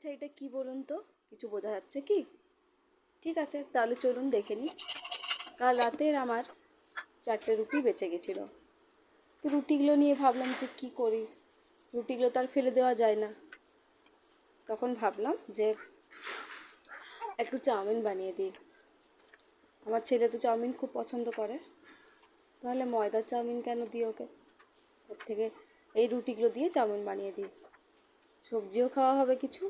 আচ্ছা, এটা কি বলুন তো? কিছু বোঝা যাচ্ছে কি? ঠিক আছে, তাহলে চলুন দেখে নিই। কাল রাতের আমার 4টে রুটি বেঁচে গেছিলো। তো রুটিগুলো নিয়ে ভাবলাম যে কি করি, রুটিগুলো তো আর ফেলে দেওয়া যায় না। তখন ভাবলাম যে একটু চাউমিন বানিয়ে দিই। আমার ছেলে তো চাউমিন খুব পছন্দ করে, তাহলে ময়দার চাউমিন কেন দিই ওকে? ওর থেকে এই রুটিগুলো দিয়ে চাউমিন বানিয়ে দিই, সবজিও খাওয়া হবে কিছু,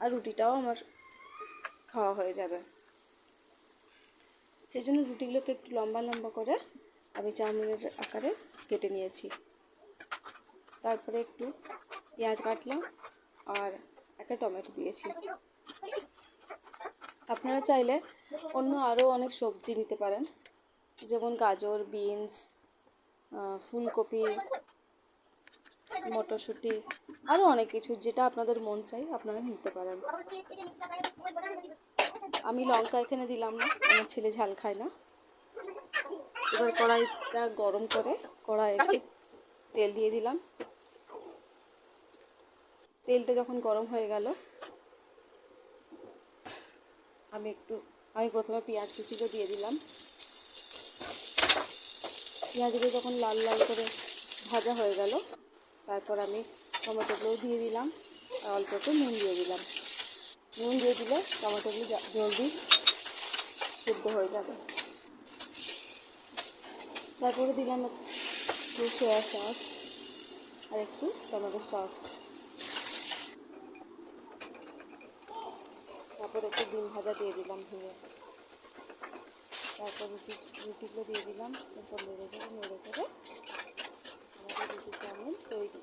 আর রুটিটাও আমার খাওয়া হয়ে যাবে। সেই জন্য রুটিগুলোকে একটু লম্বা লম্বা করে আমি চাউমিনের আকারে কেটে নিয়েছি। তারপরে একটু পেঁয়াজ কাটলাম আর একটা টমেটো দিয়েছি। আপনারা চাইলে অন্য আরও অনেক সবজি নিতে পারেন, যেমন গাজর, বিনস, ফুলকপি, মটরশুঁটি, আরও অনেক কিছু, যেটা আপনাদের মন চাই আপনারা নিতে পারেন। আমি লঙ্কা এখানে দিলাম না, আমার ছেলে ঝাল খায় না। এবার কড়াইটা গরম করে কড়াইয়ে তেল দিয়ে দিলাম। তেলটা যখন গরম হয়ে গেল, আমি প্রথমে পেঁয়াজ কুচিগুলো দিয়ে দিলাম। পেঁয়াজগুলো যখন লাল লাল করে ভাজা হয়ে গেল, তারপর আমি টমেটোগুলোও দিয়ে দিলাম আর অল্প একটু নুন দিয়ে দিলাম। নুন দিয়ে দিলে টমেটোগুলো জলদি সিদ্ধ হয়ে যাবে। তারপরে দিলাম একটু সয়া সস আর একটু টমেটো সস। তারপর একটু ডিম ভাজা দিয়ে দিলাম ভেঙে। তারপর রুটিগুলো দিয়ে দিলাম। তারপর নেড়ে চেড়ে আমাদের রুটি চাউমিন তৈরি।